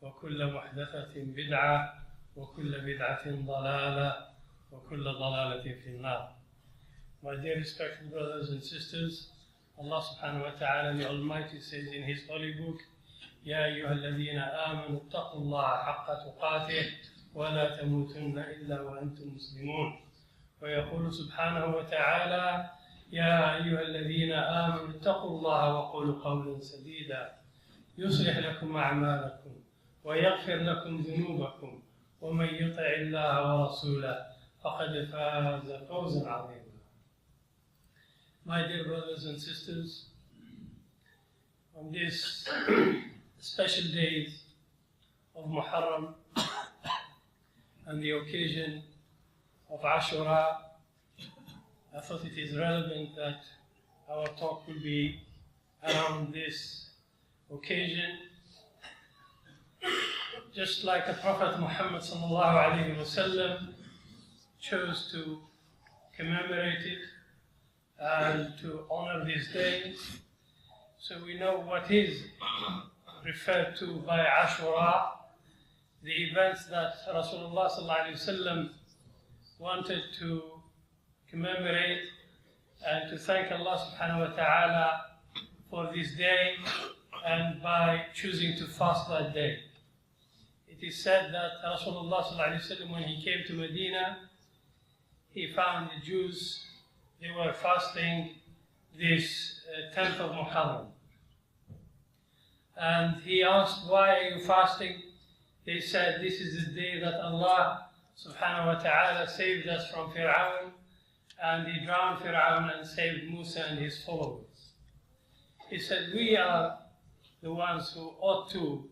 وكل محدثة بدعة وكل بدعة ضلالة وكل ضلالة في النار. My dear respected brothers and sisters, Allah subhanahu wa ta'ala the Almighty says in His holy book, يا أيها الذين آمنوا اتقوا الله حق تقاته ولا تموتن إلا وأنتم مسلمون. ويقول سبحانه وتعالى يا أيها الذين آمنوا اتقوا الله وقولوا قولا سديدا يصلح لكم أعمالكم ويغفر لكم ذنوبكم ومن يطع الله ورسوله فقد فاز فوزا عظيما. My dear brothers and sisters, on this special days of Muharam and the occasion of Ashura, I thought it is relevant that our talk will be around this occasion. Just like the Prophet Muhammad sallallahu alaihi wasallam chose to commemorate it and to honor these days, so we know what is referred to by Ashura, the events that Rasulullah sallallahu alaihi wasallam wanted to commemorate and to thank Allah subhanahu wa ta'ala for this day, and by choosing to fast that day. It is said that Rasulullah sallallahu alaihi wasallam, when he came to Medina, he found the Jews, they were fasting this 10th of Muharam. And he asked, why are you fasting? They said, this is the day that Allah subhanahu wa ta'ala saved us from Fir'aun, and he drowned Fir'aun and saved Musa and his followers. He said, we are the ones who ought to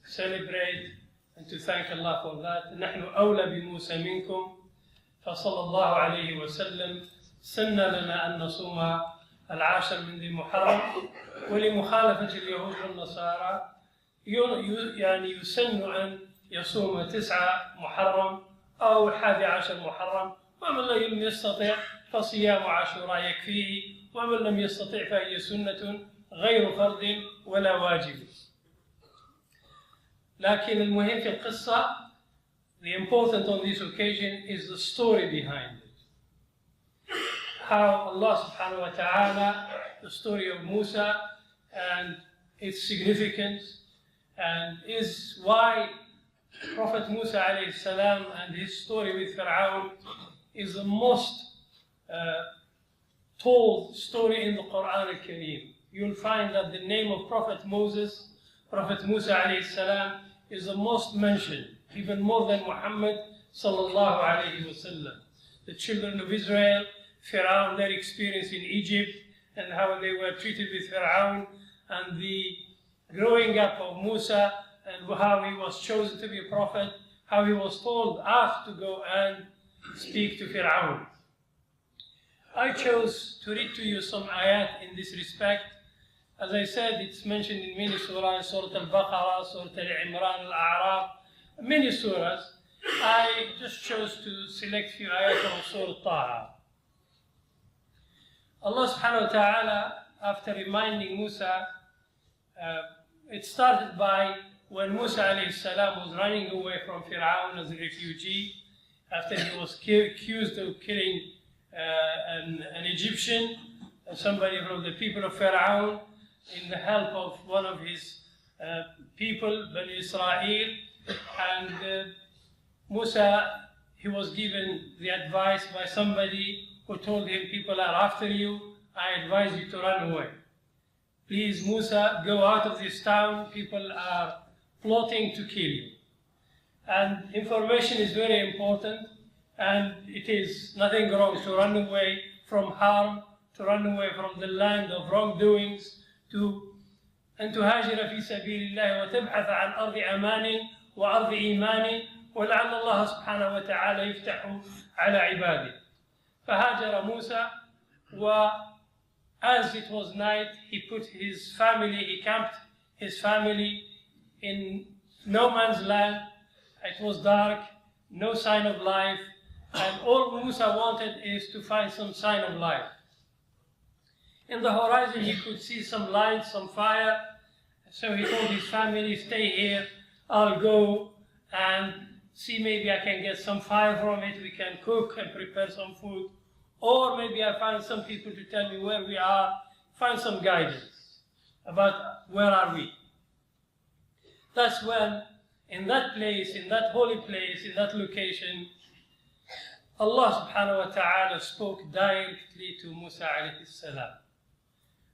celebrate and to thank Allah for that. نحن أولى بموسى منكم فصلى الله عليه وسلم سن لنا أن نصوم العاشر من ذي المحرم ولمخالفة اليهود والنصارى يعني يسن أن يصوم 9 محرم أو 11 محرم، ومن لم يستطع فصيام عاشوراء يكفيه، ومن لم يستطع فهي سنة غير فرض ولا واجب. لكن المهم في القصة, the important on this occasion is the story behind it. How Allah subhanahu wa ta'ala, the story of Musa and its significance, and is why Prophet Musa alayhi salam and his story with Fir'aun is the most told story in the Quran al-Kareem. You'll find that the name of Prophet Moses, Prophet Musa alayhi salam, is the most mentioned, even more than Muhammad sallallahu alayhi wasallam. The children of Israel, Fir'aun, their experience in Egypt, and how they were treated with Fir'aun, and the growing up of Musa, and how he was chosen to be a prophet, how he was told, asked to go and speak to Fir'aun. I chose to read to you some ayat in this respect. As I said, it's mentioned in many surahs, Surah Al-Baqarah, Surah Al-Imran, Al-A'raf, many surahs. I just chose to select few ayat from Surah Taha. Allah subhanahu wa ta'ala, after reminding Musa, it started by when Musa alayhi salam was running away from Fir'aun as a refugee, after he was accused of killing an Egyptian, somebody from the people of Fir'aun, in the help of one of his people, Bani Israel. And Musa, he was given the advice by somebody who told him, people are after you, I advise you to run away. Please, Musa, go out of this town, people are plotting to kill you. And information is very important, and it is nothing wrong to run away from harm, to run away from the land of wrongdoings, أن تهاجر في سبيل الله وتبحث عن أرض أمان وأرض إيمان ولعل الله سبحانه وتعالى يفتح على عباده. فهاجر موسى, as it was night, he put his family, he camped his family in no man's land. It was dark, no sign of life, and all Musa wanted is to find some sign of life. In the horizon he could see some light, some fire, so he told his family, stay here I'll go and see, maybe I can get some fire from it, we can cook and prepare some food. Or maybe I find some people to tell me where we are, find some guidance about where are we. That's when, in that place, in that holy place, in that location, Allah subhanahu wa ta'ala spoke directly to Musa alayhi salam.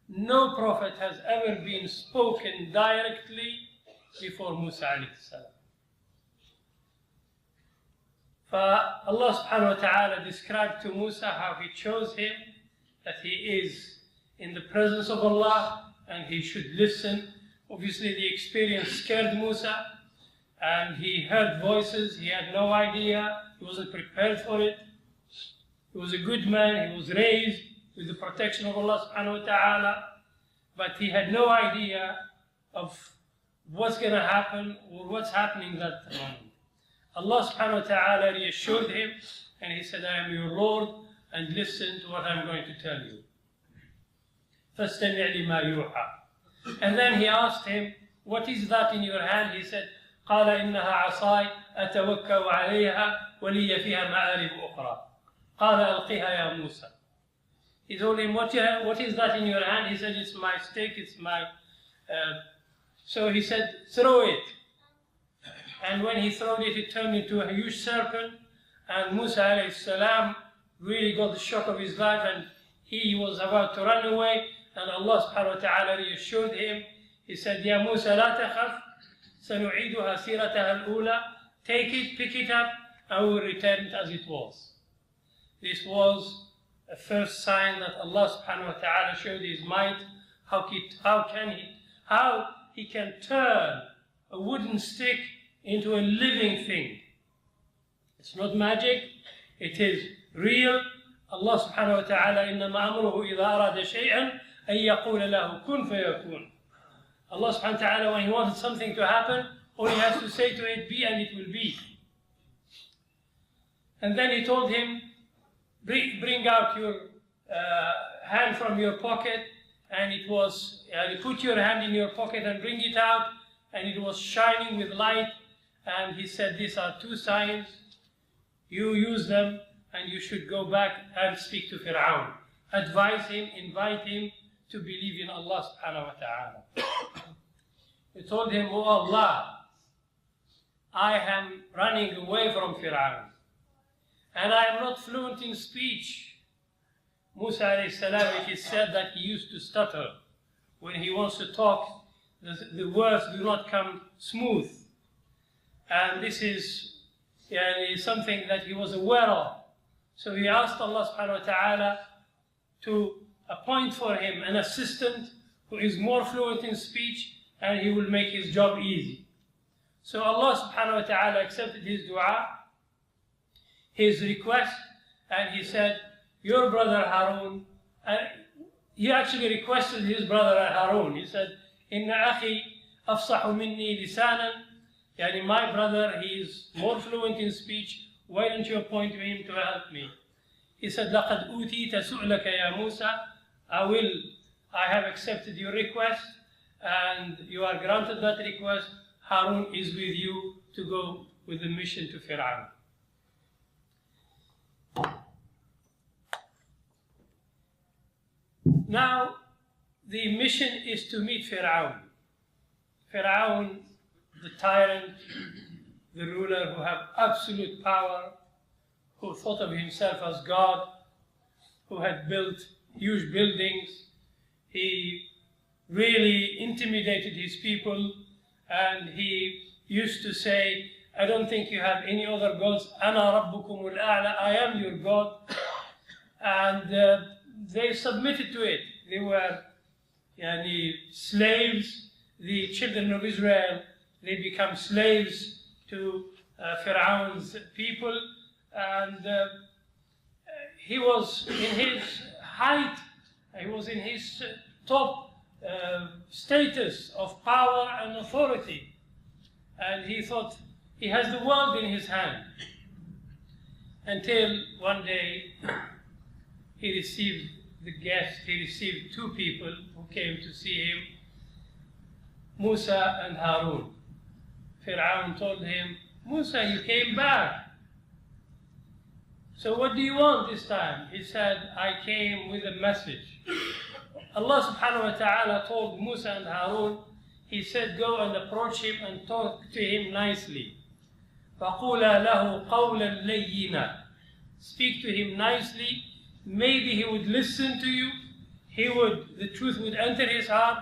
No prophet has ever been spoken directly before Musa alayhi salam. Allah subhanahu wa ta'ala described to Musa how he chose him, that he is in the presence of Allah and he should listen. Obviously the experience scared Musa and he heard voices, he had no idea, he wasn't prepared for it. He was a good man, he was raised with the protection of Allah subhanahu wa ta'ala, but he had no idea of what's going to happen or what's happening that moment. Allah subhanahu wa ta'ala reassured him and he said, I am your Lord and listen to what I'm going to tell you. فَاسْتَمِعْ لِمَا يُوحَى. And then he asked him, what is that in your hand? He said, قَالَ إِنَّهَا عَصَاي أَتَوَكَّأُ عَلَيْهَا وَلِيَّ فِيهَا مَآرِبُ أُخْرَى قَالَ أَلْقِهَا يَا مُوسَى. He told him, what is that in your hand? He said, it's my stick, it's my... So he said, throw it. And when he threw it, it turned into a huge serpent. And Musa alayhi salam really got the shock of his life and he was about to run away. And Allah subhanahu wa ta'ala reassured him. He said, Ya Musa, la takhaf, sanu'iduha sirataha al-ula. Take it, pick it up, and we will return it as it was. This was a first sign that Allah subhanahu wa ta'ala showed his might, how he can turn a wooden stick into a living thing. It's not magic, it is real. Allah subhanahu wa ta'ala, إِنَّمَا أَمْرُهُ إِذَا أَرَادَ شَيْئًا أَن يَقُولَ لَهُ كُن فَيَكُونُ. Allah subhanahu wa ta'ala, when he wants something to happen, all he has to say to it, be, and it will be. And then he told him, bring out your hand from your pocket, and it was, put your hand in your pocket and bring it out, and it was shining with light. And he said, these are two signs, you use them and you should go back and speak to Fir'aun. Advise him, invite him to believe in Allah subhanahu wa ta'ala. He told him, oh Allah, I am running away from Fir'aun and I am not fluent in speech. Musa alayhi salam, it is said that he used to stutter. When he wants to talk, the words do not come smooth. And this is something that he was aware of. So he asked Allah subhanahu wa ta'ala to appoint for him an assistant who is more fluent in speech and he will make his job easy. So Allah subhanahu wa ta'ala accepted his dua, his request, and he said, your brother Harun, he actually requested his brother Harun. He said, Inna akhi afsahu minni lisanan. Yani my brother, he is more fluent in speech. Why don't you appoint him to help me? He said, لَقَدْ أُوتِيتَ سُؤْلَكَ يَا مُوسَى. I have accepted your request and you are granted that request. Harun is with you to go with the mission to Fir'aun. Now, the mission is to meet Fir'aun. Fir'aun, the tyrant, the ruler who had absolute power, who thought of himself as God, who had built huge buildings. He really intimidated his people, and he used to say, I don't think you have any other gods. Ana rabbukumul a'la, I am your God. And they submitted to it. They were slaves. The children of Israel, they become slaves to Fir'aun's people. And he was in his height, he was in his top status of power and authority. And he thought he has the world in his hand. Until one day he received the guest, he received two people who came to see him, Musa and Harun. Fir'aun told him, Musa, you came back. So what do you want this time? He said, I came with a message. Allah subhanahu wa ta'ala told Musa and Harun, He said, go and approach him and talk to him nicely. فَقُولَا لَهُ قَوْلًا لَيِّنًا. Speak to him nicely. Maybe he would listen to you. The truth would enter his heart.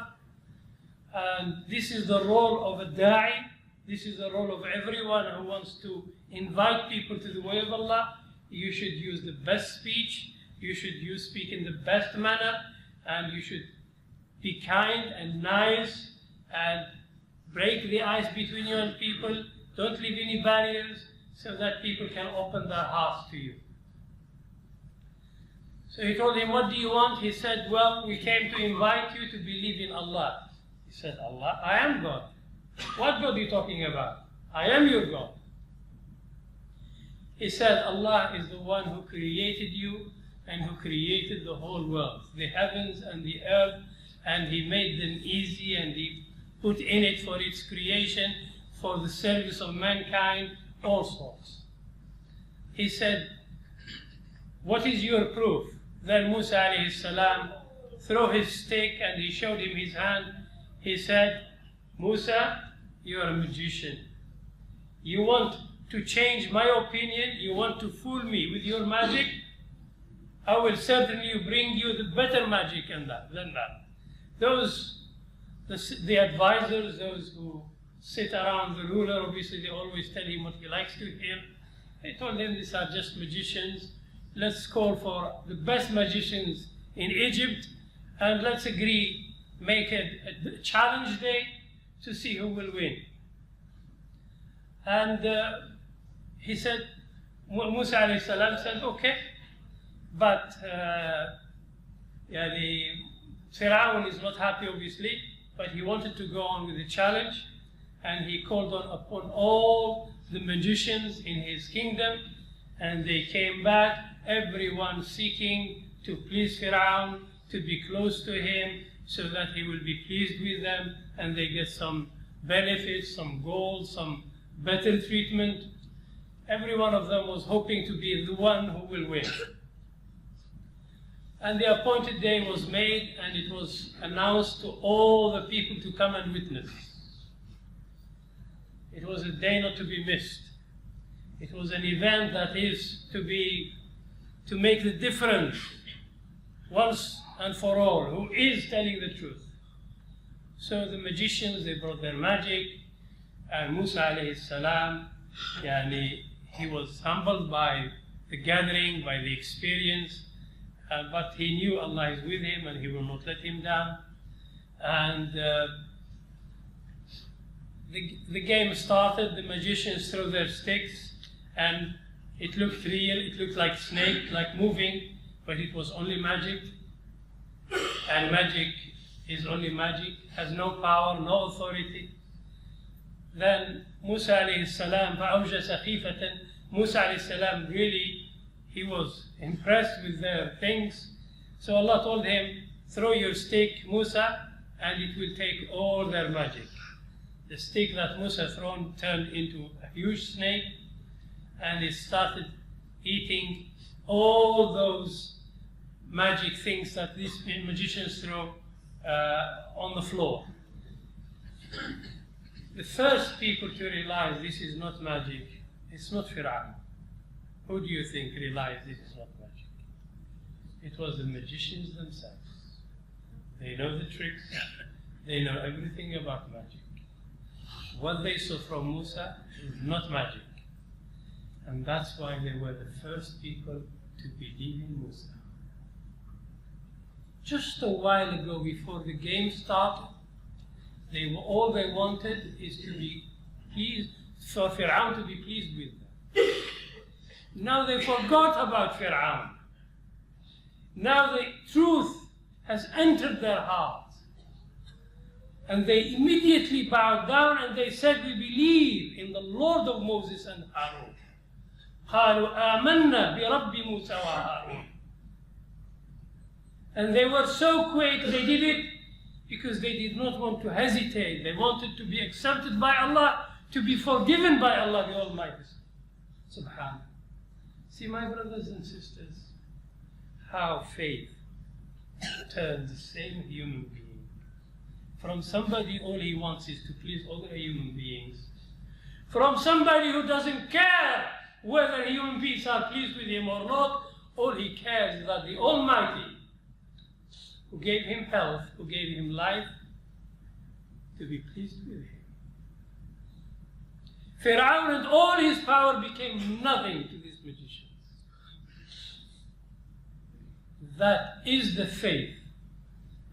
And this is the role of a da'i. This is the role of everyone who wants to invite people to the way of Allah. You should use the best speech. You should speak in the best manner. And you should be kind and nice and break the ice between you and people. Don't leave any barriers so that people can open their hearts to you. So he told him, what do you want? He said, well, we came to invite you to believe in Allah. He said, Allah, I am God. What God are you talking about? I am your God. He said, Allah is the one who created you and who created the whole world, the heavens and the earth, and He made them easy and He put in it for its creation, for the service of mankind, all sorts. He said, what is your proof? Then Musa alayhi salam threw his stick and he showed him his hand. He said, Musa, you are a magician. You want to change my opinion? You want to fool me with your magic? I will certainly bring you the better magic than that. The advisors, those who sit around the ruler, obviously they always tell him what he likes to hear. They told him these are just magicians. Let's call for the best magicians in Egypt and let's agree, make a challenge day to see who will win. And he said, Musa alayhi salam said, okay, but Fir'aun is not happy obviously, but he wanted to go on with the challenge and he called upon all the magicians in his kingdom and they came back, everyone seeking to please Fir'aun, to be close to him so that he will be pleased with them and they get some benefits, some gold, some better treatment. Every one of them was hoping to be the one who will win. And the appointed day was made and it was announced to all the people to come and witness. It was a day not to be missed. It was an event that is to make the difference once and for all, who is telling the truth. So the magicians, they brought their magic, and Musa alayhi salam, he was humbled by the gathering, by the experience, but he knew Allah is with him and He will not let him down. And the game started, the magicians threw their sticks, and it looked real, it looked like snake, like moving, but it was only magic. And magic is only magic, has no power, no authority. Then Musa alayhi salam, فَأَوْجَسَ خِيفَةً, Musa alayhi salam really, he was impressed with their things. So Allah told him, throw your stick, Musa, and it will take all their magic. The stick that Musa thrown turned into a huge snake, and it started eating all those magic things that these magicians throw on the floor. The first people to realize this is not magic, it's not Fir'aun. Who do you think realized this is not magic? It was the magicians themselves. They know the tricks, they know everything about magic. What they saw from Musa is not magic. And that's why they were the first people to believe in Musa. Just a while ago, before the game started, all they wanted is to be pleased, for Fir'aun to be pleased with them. Now they forgot about Fir'aun. Now the truth has entered their hearts. And they immediately bowed down and they said, we believe in the Lord of Moses and Harun. قالوا آمنا برب موسى وهارون. And they were so quick, they did it because they did not want to hesitate. They wanted to be accepted by Allah, to be forgiven by Allah the Almighty. Subhanallah. See, my brothers and sisters, how faith turns the same human being from somebody all he wants is to please other human beings, from somebody who doesn't care whether human beings are pleased with him or not. All he cares is that the Almighty, who gave him health, who gave him life, to be pleased with him. Fir'aun and all his power became nothing to these magicians. That is the faith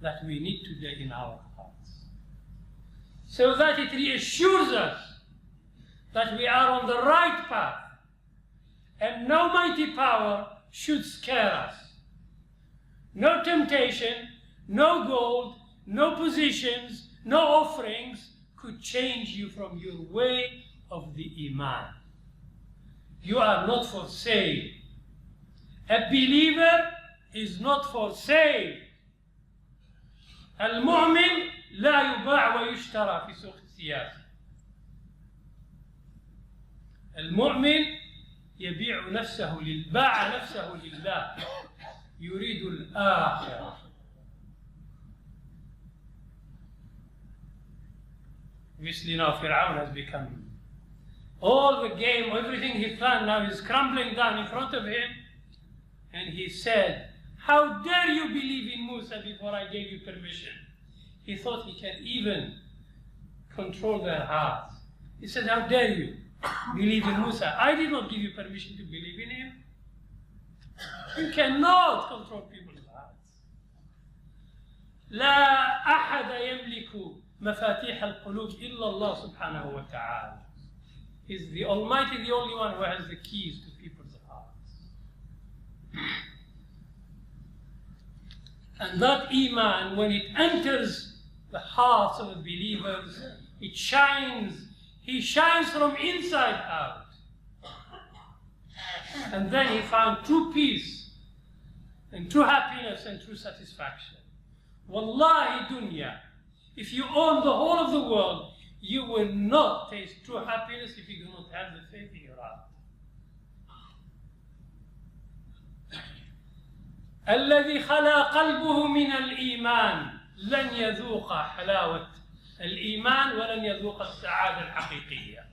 that we need today in our hearts, so that it reassures us that we are on the right path, and no mighty power should scare us. No temptation, no gold, no positions, no offerings could change you from your way of the Iman. You are not for sale. A believer is not for sale. المؤمن لا يباع ويشترى في سوق الثياب. المؤمن يبيع نفسه باع نفسه لله يريد الآخرة. Obviously now Fir'aun has become all the game, everything he planned now is crumbling down in front of him, and he said, how dare you believe in Musa before I gave you permission? He thought he can even control their hearts. He said, how dare you believe in Musa? I did not give you permission to believe in him. You cannot control people's hearts. لا أحد يملك مفاتيح القلوب إلا الله سبحانه وتعالى. He's the Almighty, the only one who has the keys to people's hearts. And that Iman, when it enters the hearts of the believers, it shines. He shines from inside out. And then he found true peace and true happiness and true satisfaction. Wallahi dunya, if you own the whole of the world, you will not taste true happiness if you do not have the faith in your heart. الذي خلا قلبه من الإيمان لن يذوق حلاوة الإيمان ولن يذوق السعادة الحقيقية.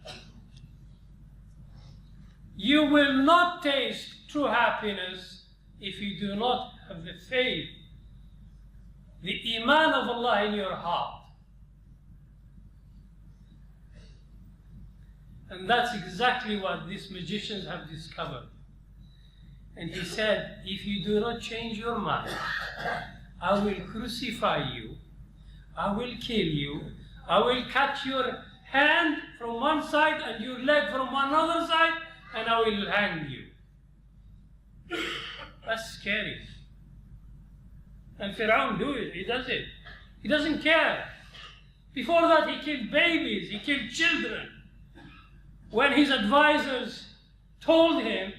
You will not taste true happiness if you do not have the faith, the Iman of Allah in your heart. And that's exactly what these magicians have discovered. And he said, if you do not change your mind, I will crucify you, I will kill you, I will cut your hand from one side and your leg from another side, and I will hang you. That's scary. And Fir'aun do it, he does it. He doesn't care. Before that he killed babies, he killed children. When his advisors told him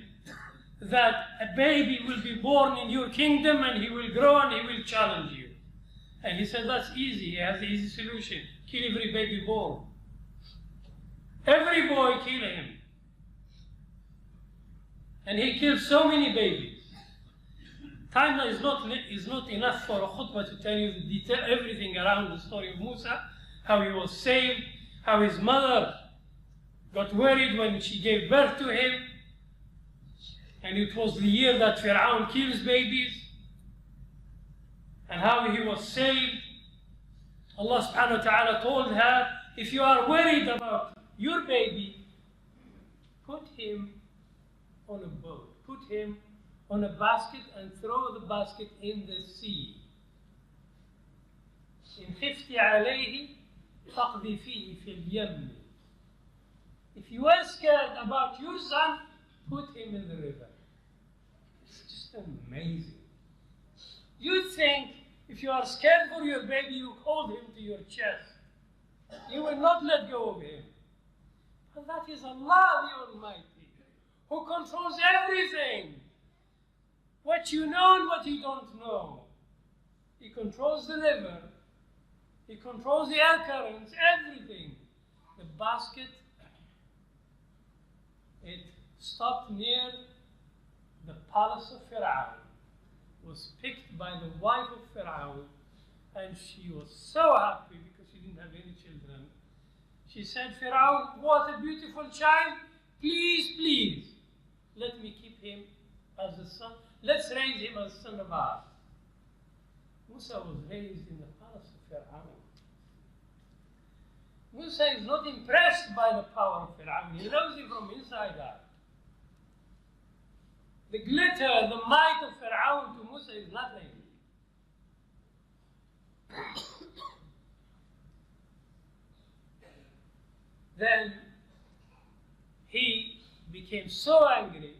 that a baby will be born in your kingdom and he will grow and he will challenge you. And he said, that's easy, he has the easy solution. Kill every baby born. Every boy, kill him. And he killed so many babies. Time is not enough for a khutbah to tell you the detail, everything around the story of Musa, how he was saved, how his mother got worried when she gave birth to him, and it was the year that Fir'aun kills babies, and how he was saved. Allah subhanahu wa ta'ala told her, if you are worried about your baby, put him on a boat, put him on a basket and throw the basket in the sea. إن خفت عليه فاقذفيه في اليم. If you are scared about your son, put him in the river. It's just amazing. You think if you are scared for your baby, you hold him to your chest. You will not let go of him. But that is Allah the Almighty, who controls everything. What you know and what you don't know. He controls the river. He controls the air currents, everything. The basket It stopped near the palace of Fir'aun, was picked by the wife of Fir'aun, and she was so happy because she didn't have any children. She said, Fir'aun, what a beautiful child, please, please, let me keep him as a son. Let's raise him as son of ours. Musa was raised in the palace of Fir'aun. Musa is not impressed by the power of Fir'aun. He loves it from inside out. The glitter, the might of Fir'aun to Musa is nothing. Then he became so angry.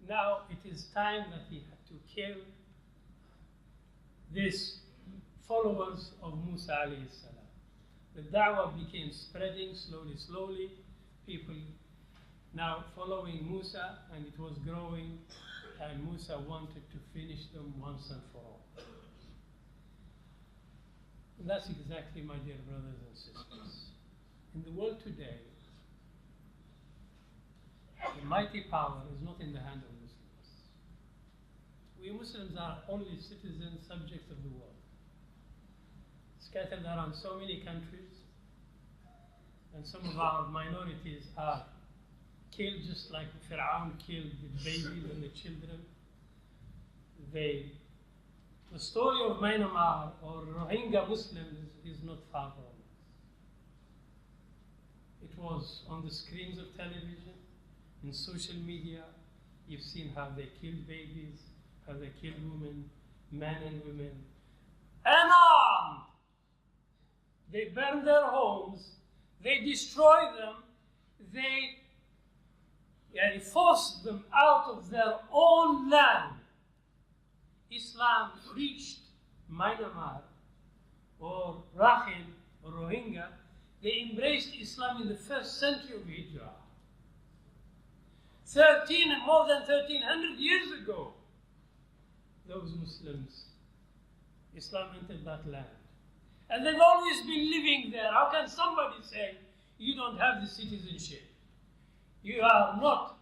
Now it is time that he had to kill these followers of Musa alayhi salam. The da'wah became spreading slowly. People now following Musa, and it was growing, and Musa wanted to finish them once and for all. And that's exactly, my dear brothers and sisters. In the world today, the mighty power is not in the hand of Muslims. We Muslims are only citizens, subjects of the world, scattered around so many countries, and some of our minorities are killed just like Fir'aun killed the babies and the children. The story of Myanmar or Rohingya Muslims is not far from us. It was on the screens of television, in social media. You've seen how they killed babies, how they killed women, men and women, unarmed. They burn their homes, they destroy them, they force them out of their own land. Islam reached Myanmar or Rakhine or Rohingya. They embraced Islam in the 1st century of Hijrah. More than 1300 years ago, those Muslims, Islam entered that land. And they've always been living there. How can somebody say, you don't have the citizenship? You are not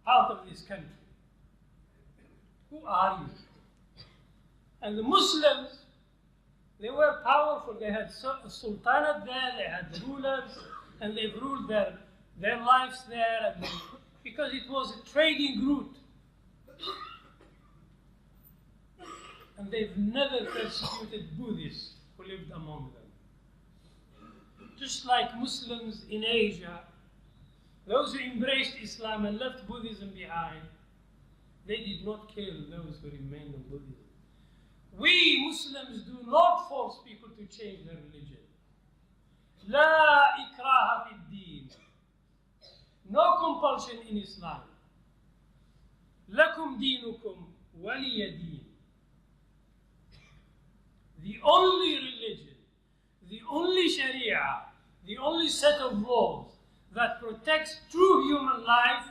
out of this country. Who are you? And the Muslims, they were powerful. They had a sultanate there, they had rulers, and they've ruled their lives there, and because it was a trading route. And they've never persecuted Buddhists who lived among them. Just like Muslims in Asia, those who embraced Islam and left Buddhism behind, they did not kill those who remained in Buddhism. We Muslims do not force people to change their religion. La ikraha fi din. No compulsion in Islam. Lakum dinukum waliya din. The only religion, the only Sharia, the only set of laws that protects true human life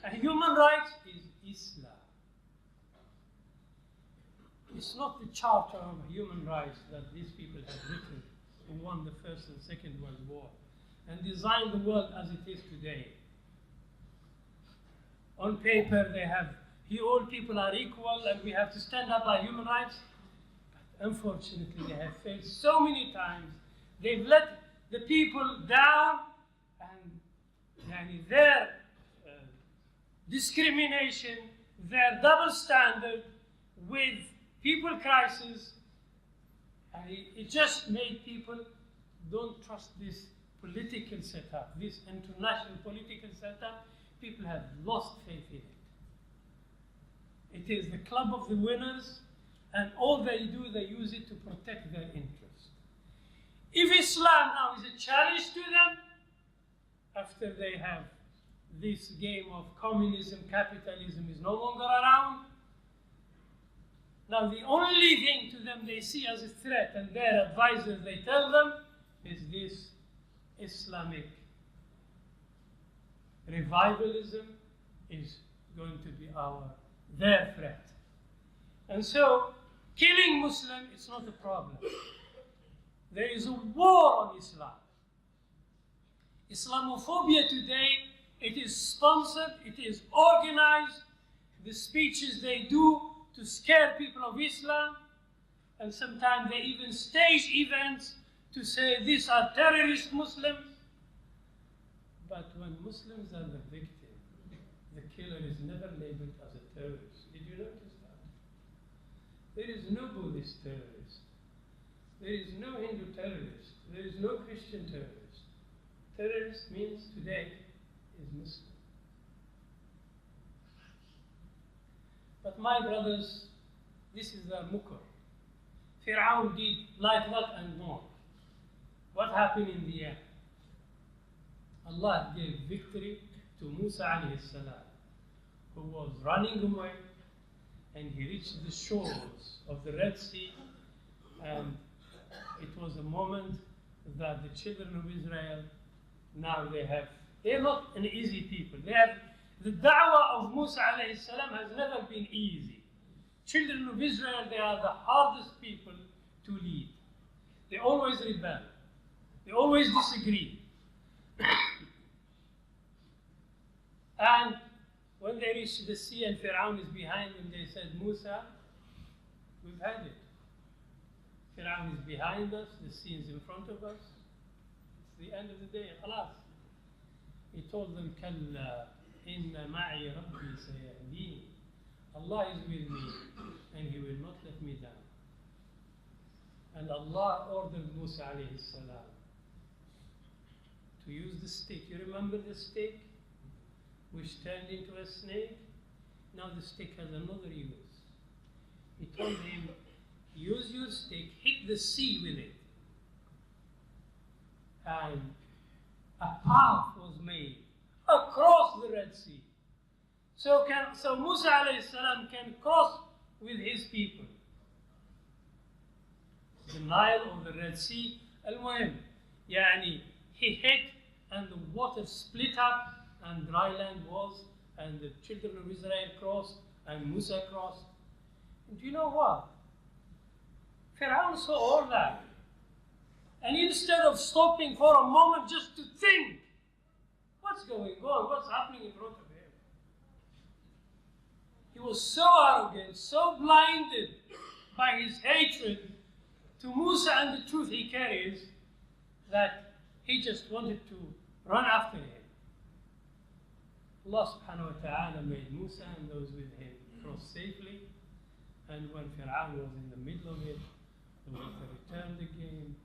and human rights is Islam. It's not the Charter of Human Rights that these people have written, who won the First and Second World War and designed the world as it is today. On paper, they have, all people are equal and we have to stand up by human rights. But unfortunately, they have failed so many times. They've let the people down, and their discrimination, their double standard with people crisis, and it just made people don't trust this political setup, this international political setup. People have lost faith in it. It is the club of the winners, and all they do, they use it to protect their interest. If Islam now is a challenge to them, after they have this game of communism, capitalism is no longer around, now the only thing to them they see as a threat, and their advisors, they tell them, is this Islamic revivalism is going to be their threat. And so, killing Muslim is not a problem. There is a war on Islam. Islamophobia today It is sponsored, it is organized, the speeches they do to scare people of Islam, and sometimes they even stage events to say these are terrorist Muslims. But when Muslims are the victim, the killer is never labeled as a terrorist. Did you notice that? There is no Buddhist terrorist. There is no Hindu terrorist. There is no Christian terrorist. Terrorist means today is Muslim. But my brothers, this is their mukr. Fir'aun did like that and more. What happened in the end? Allah gave victory to Musa alayhi salam, who was running away, and he reached the shores of the Red Sea, and it was a moment that the children of Israel, now they're not an easy people. The da'wah of Musa alayhi salam has never been easy. Children of Israel, they are the hardest people to lead. They always rebel. They always disagree. And when they reached the sea and Fir'aun is behind them, they said, Musa, we've had it. Fir'aun is behind us, the sea is in front of us. It's the end of the day, khalas. He told them, Kalla, inna ma'i rabbi sayahdini. Allah is with me, and He will not let me down. And Allah ordered Musa alayhi salam to use the stick. You remember the stick, which turned into a snake? Now the stick has another use. He told him, use your stick, hit the sea with it. And a path was made across the Red Sea. So Musa alayhi salam can cross with his people. The Nile or the Red Sea, al-Muhim, yani he hit and the water split up and dry land was, and the children of Israel crossed and Musa crossed. And do you know what? Fir'aun saw all that. And instead of stopping for a moment just to think, what's going on? What's happening in front of him? He was so arrogant, so blinded by his hatred to Musa and the truth he carries, that he just wanted to run after him. Allah subhanahu wa ta'ala made Musa and those with him cross safely, and when Fir'aun was in the middle of it, the water returned again,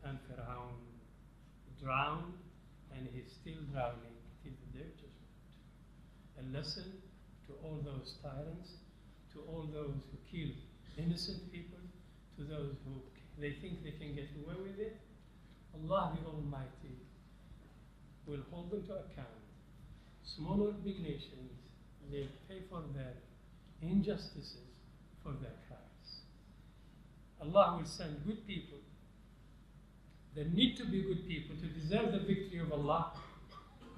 and Fir'aun drowned, and he's still drowning till the day of judgment. A lesson to all those tyrants, to all those who kill innocent people, to those who they think they can get away with it. Allah the Almighty will hold them to account. Small or big nations, they pay for their injustices, for their crimes. Allah will send good people. There need to be good people to deserve the victory of Allah.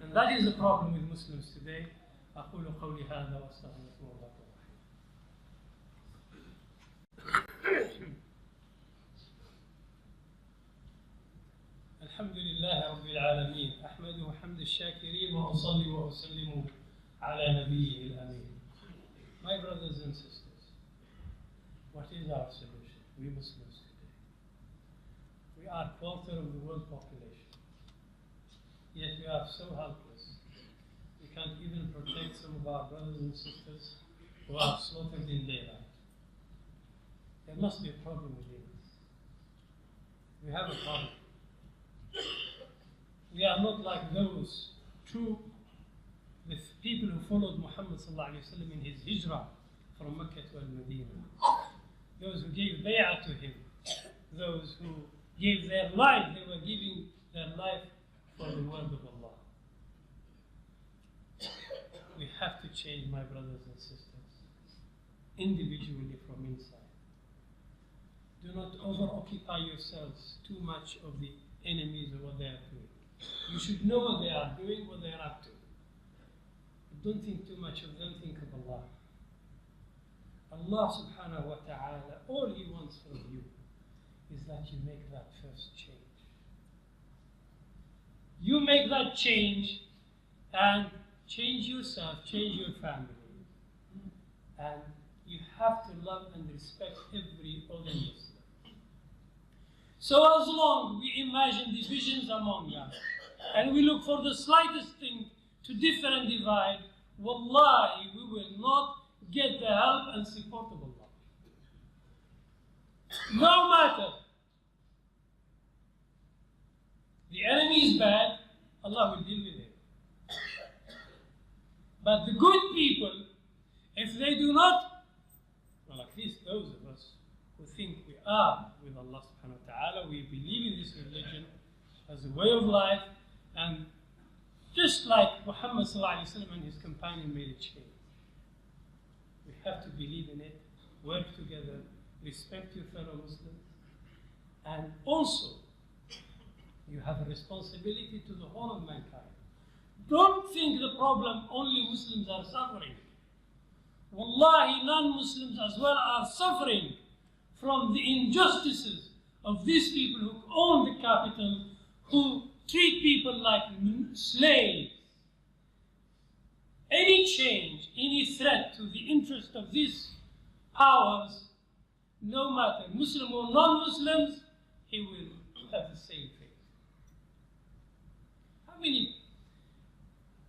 And that is the problem with Muslims today. أقول قولي هذا وأستغفر الله الحمد لله رب العالمين أحمده حمد الشاكرين وأصلي وأسلم على نبيه الأمين. My brothers and sisters, what is our solution? We Muslims today. We are a quarter of the world population. Yet we are so helpless. We can't even protect some of our brothers and sisters who are slaughtered in daylight. There must be a problem within us. We have a problem. We are not like those the people who followed Muhammad ﷺ in his hijrah from Mecca to Al-Medina. Those who gave bay'ah to him. Those who gave their life. They were giving their life for the word of Allah. We have to change, my brothers and sisters, individually from inside. Do not over-occupy yourselves too much of the enemies of what they are doing. You should know what they are doing, what they are up to. But don't think too much of them, think of Allah. Allah subhanahu wa ta'ala, all He wants from you is that you make that first change. You make that change, and change yourself, change your family. And you have to love and respect every other Muslim. So as long we imagine divisions among us, and we look for the slightest thing to differ and divide, wallahi, we will not get the help and support of Allah. No matter the enemy is bad, Allah will deal with it. But the good people, if they do not, well, at least those of us who think we are with Allah subhanahu wa ta'ala, we believe in this religion as a way of life, and just like Muhammad sallallahu alayhi wa sallam and his companion made a change. We have to believe in it, work together, respect your fellow Muslims, and also you have a responsibility to the whole of mankind. Don't think the problem only Muslims are suffering. Wallahi, non-Muslims as well are suffering from the injustices of these people who own the capital, who treat people like slaves. Any change, any threat to the interest of these powers, no matter Muslim or non-Muslims, he will have the same fate. How many?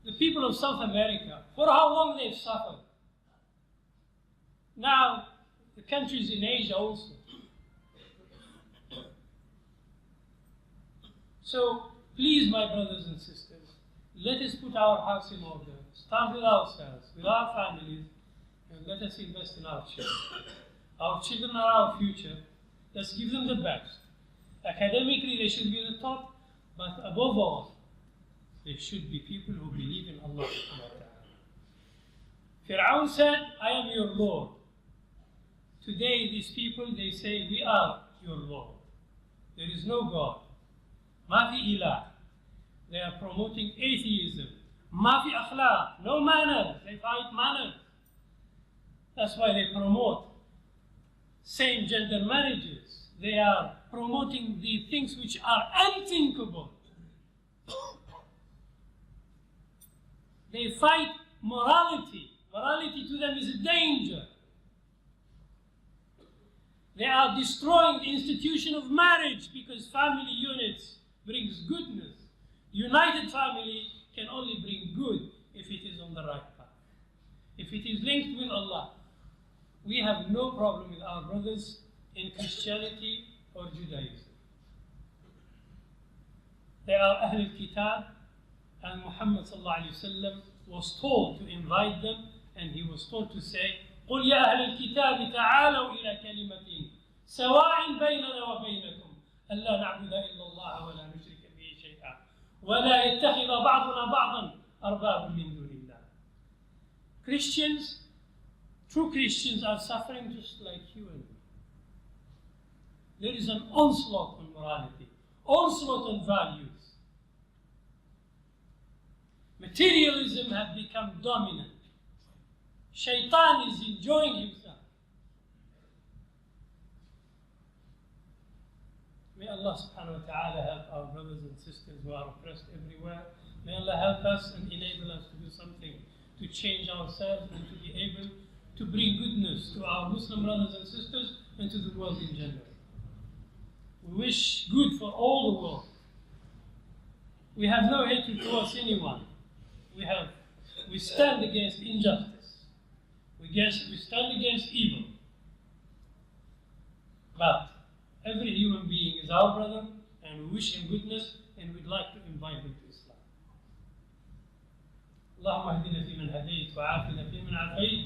The people of South America, for how long they've suffered. Now, the countries in Asia also. So, please, my brothers and sisters, let us put our house in order. Start with ourselves, with our families, and let us invest in our children. Our children are our future. Let's give them the best. Academically, they should be the top, but above all, they should be people who believe in Allah subhanahu wa ta'ala. Fir'aun said, I am your Lord. Today, these people, they say, we are your Lord. There is no God. Ma fi ilah. They are promoting atheism. Ma fi akhlaq. No manners. They fight manners. That's why they promote same-gender marriages. They are promoting the things which are unthinkable. They fight morality. Morality to them is a danger. They are destroying the institution of marriage because family units brings goodness. United family can only bring good if it is on the right path. If it is linked with Allah. We have no problem with our brothers in Christianity or Judaism. They are Ahlul Kitab, and Muhammad sallallahu alayhi wa sallam was told to invite them, and he was told to say, قُلْ يَا أَهْلَ الْكِتَابِ تَعَالَوْا إِلَى كَلِمَةٍ سَوَاءٍ بَيْنَنَا وَبَيْنَكُمْ أَلَّا نَعْبُدَ إِلَّا اللَّهَ وَلَا نُشْرِكَ بِهِ شَيْئًا وَلَا يَتَّخِذَ بَعْضُنَا بَعْضًا أَرْبَابًا مِّن دُونِ اللَّهِ. Christians, true Christians are suffering just like you and me. There is an onslaught on morality, onslaught on values. Materialism has become dominant. Shaitan is enjoying himself. May Allah subhanahu wa ta'ala help our brothers and sisters who are oppressed everywhere. May Allah help us and enable us to do something to change ourselves and to be able to bring goodness to our Muslim brothers and sisters and to the world in general. We wish good for all the world. We have no hatred towards anyone. We stand against injustice. We stand against evil. But every human being is our brother, and we wish him goodness, and we'd like to invite him to Islam. اللهم اهدنا فيمن هديت وعافنا فيمن عافيت